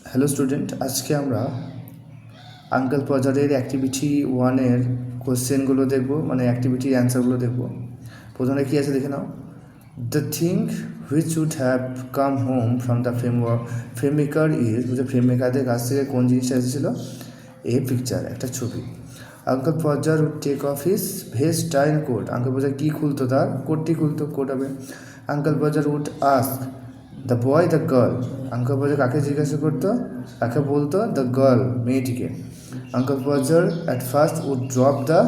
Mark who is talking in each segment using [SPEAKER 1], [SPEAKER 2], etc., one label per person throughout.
[SPEAKER 1] Hello student, আজকে আমরা uncle পজারের activity 1-এর কোশ্চেনগুলো দেখব, মানে অ্যাক্টিভিটির অ্যান্সারগুলো দেখব। প্রথমে কী আছে দেখে নাও। The thing which would have come home from the frame maker is, frame মেকারদের কাছ থেকে কোন জিনিসটা এসেছিলো? এ পিকচার, একটা ছবি। Uncle Podger would take off his vest tie and coat. Uncle Podger কী খুলতো? তার কোটটি খুলতো, কোট হবে। Uncle Podger would ask the boy the girl. Uncle Podger কাকে জিজ্ঞাসা করতো? কাকে বলতো? দ্য গার্ল, মেয়েটিকে। Uncle Podger at first would drop the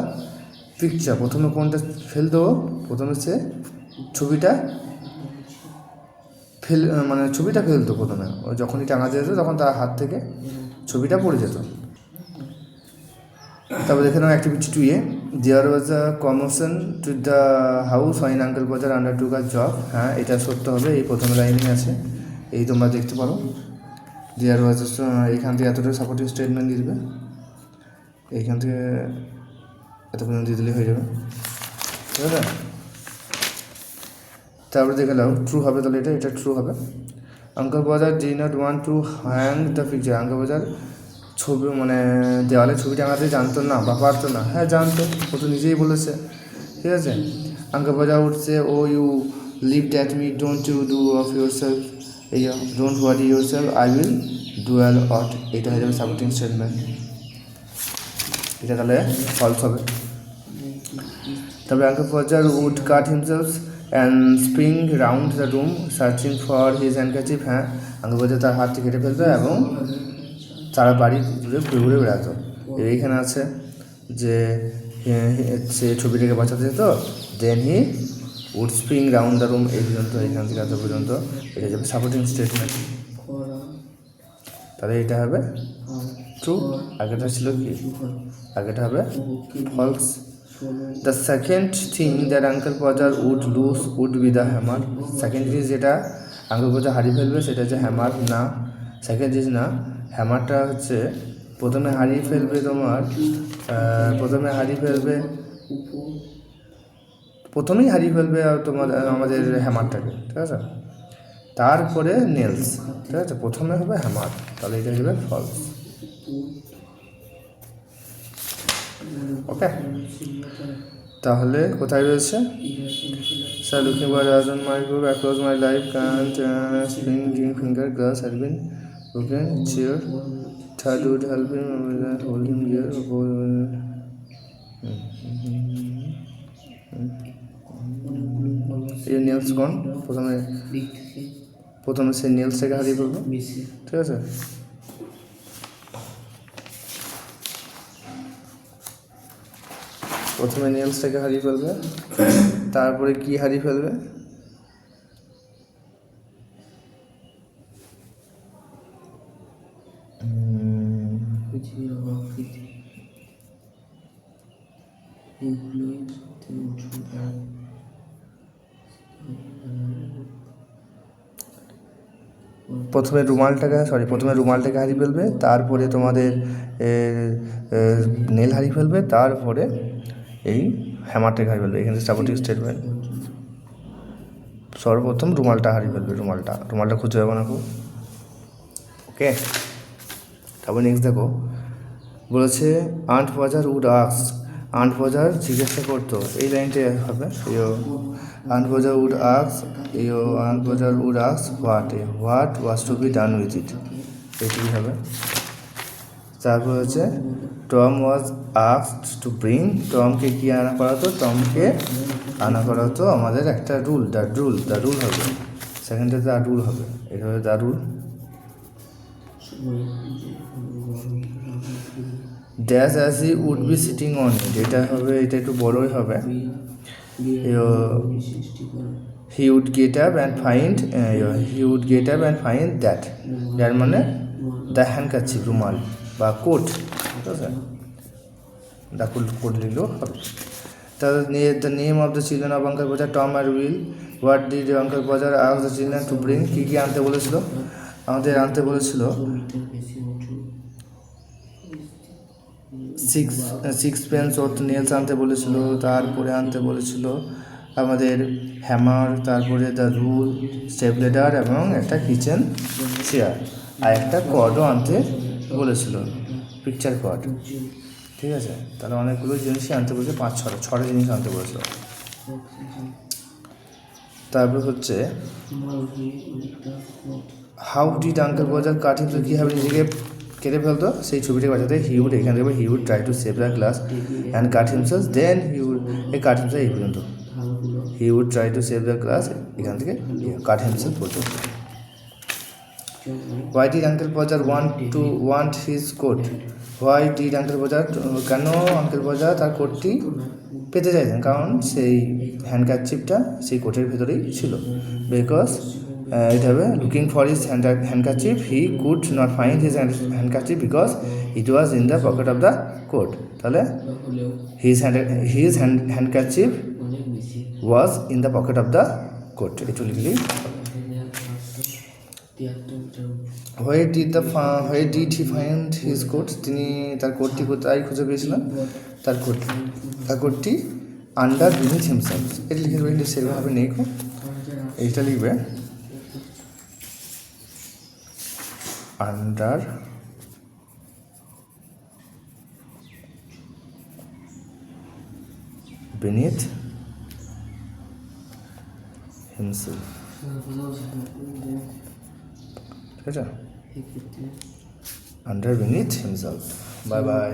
[SPEAKER 1] picture. প্রথমে কোনটা ফেলতো? প্রথমে সে ছবিটা ছবিটা ফেলতো প্রথমে। ও যখনই টাঙাতে যেত তখন তার হাত থেকে ছবিটা পড়ে যেত। তারপর দেখে নাও অ্যাক্টিভিটি 2-এ। There was a commotion to the house when uncle Podger undertook a job. হ্যাঁ, এটা সত্য হবে, এই প্রথম লাইনে আছে, এই তোমরা দেখতে পারো। দেয়ার ওয়াজ, এইখান থেকে এতটা সাপোর্টিং স্টেটমেন্ট দিয়ে দেবে, এইখান থেকে এত পর্যন্ত দিয়ে দিলে হয়ে যাবে, ঠিক আছে? তারপরে দেখে নাও ট্রু হবে, তাহলে এটা ট্রু হবে। Uncle Podger did not want to hang the picture. Uncle Podger ছবি দেওয়ালে ছবি টাঙাতে জানতো না বা পারতো না। হ্যাঁ, জানতো, ও তো নিজেই বলেছে, ঠিক আছে? আঙ্কেল পজা উঠছে, oh you leave that me don't you do of yourself, এই don't worry yourself, I will do all ought. এটা হয়ে যাবে সাপোর্টিং স্টেটমেন্ট, এটা তাহলে ফলস হবে। তারপরে uncle Podger would cut himself and spring round the room searching for his handkerchief. হ্যাঁ, uncle পজার তার হাতটি কেটে ফেলতো এবং তারা বাড়ি ঘুরে ঘুরে বেড়াতো। এইখানে আছে যে সে ছবিটাকে বাঁচাতে যেত, then he would spring round the room, এই পর্যন্ত, এইখান থেকে এত পর্যন্ত এটা যাবে সাপোর্টিং স্টেটমেন্ট। তাহলে এটা হবে ট্রু, আগেটা ছিল কি? আগেটা হবে false. The second thing that uncle Podger would lose would be the hammer. Second জিনিস যেটা আঙ্কেল পজার হারিয়ে ফেলবে সেটা হচ্ছে হ্যামার, না সেকেন্ড জিনিস না। হ্যামারটা হচ্ছে প্রথমে হারিয়ে ফেলবে প্রথমেই হারিয়ে ফেলবে আমাদের হ্যামারটাকে, ঠিক আছে? তারপরে নেলস, ঠিক আছে? প্রথমে হবে হ্যামার, তাহলে এটা হবে ফলস। ওকে, তাহলে কোথায় রয়েছে? Sir looking for on my book across my life can't spring finger girls had been broken chair, third would help him hold him here. এই নেলস কোন? প্রথমে সে নেলসটাকে হারিয়ে ফেলবো, ঠিক আছে? প্রথমে নেলসটাকে হারিয়ে ফেলবে, তারপরে কি হারিয়ে ফেলবে? প্রথমে রুমালটাকে হারিয়ে ফেলবে, তারপরে তোমাদের নেল হারিয়ে ফেলবে, তারপরে এই হ্যামারটাকে হারিয়ে ফেলবে। এখানে সাপোর্টিং স্টেটমেন্ট। সর্বপ্রথম রুমালটা হারিয়ে ফেলবে, রুমালটা খুঁজে যাবে না খুব। ওকে, তারপর নেক্সট দেখো, বলেছে aunt Podger would ask. Aunt Podger জিজ্ঞাসা করতো, এই লাইনটা হবে aunt Podger would ask what was to be done with it, এটাই হবে। তারপর হচ্ছে Tom was asked to bring. টমকে কি আনা করা হতো? টমকে আনা করা হতো আমাদের একটা রুল, দ্য রুল হবে। সেকেন্ডে দ্য রুল হবে, এটা হবে the rule. Dash as he would be sitting on it, এটা হবে, এটা একটু বড়ই হবে। He would get up and find that মানে দ্য হ্যান্ডকারচিফ, রুমাল বা কোট, ঠিক আছে? দ্য কোট লিখলেও হবে। The name of the children of uncle Podger, Tom আর Will. What did uncle Podger ask the children to bring? কী কী আনতে বলেছিল? আমাদের আনতে বলেছিল সিক্স পেন্স অর্থ নেলস আনতে বলেছিল, তারপরে আনতে বলেছিল আমাদের হ্যামার, তারপরে দ্য রুল, স্টেপলেডার এবং একটা কিচেন চেয়ার। আর একটা কর্ডও আনতে বলেছিল, পিকচার কর্ড। ঠিক আছে, তাহলে অনেকগুলো জিনিসই আনতে বলেছে, 5-6টা জিনিস আনতে বলেছিল। তারপর হচ্ছে হাউ ডিড আঙ্কেল বাজার কাট হিমসেলফ, কীভাবে নিজেকে কেটে ফেলতো সেই ছবিটাকে বাঁচাতে। হি উড, এখানে দেখবে he would try to save the glass and cut himself, then he would, এই কাট হিমসেলফ এই পর্যন্ত, he would try to save the glass, এখান থেকে কাট হিমসেলফ পর্যন্ত। Why did uncle Podger want his coat, why did uncle Podger, কেন uncle বাজার তার কোটটি পেতে চাইতেন, কারণ সেই হ্যান্ডকারচিপটা সেই কোটের ভেতরেই ছিল। বিকজ এটা হবে looking for his handkerchief, he could not find his handkerchief because it was in the pocket of the coat. তাহলে his handkerchief was in the pocket of the coat, একটু লিখলি। Why did he find his coat, তিনি তার কোটটি কোথায় খুঁজে পেয়েছিলেন, তার কোটটি under beneath himself. এটা লিখে দেবে, কিন্তু সেরকমভাবে নেই, এইটা লিখবে আন্ডার বিনিথ হিমসেলফ। ঠিক আছে, under beneath himself. Bye bye.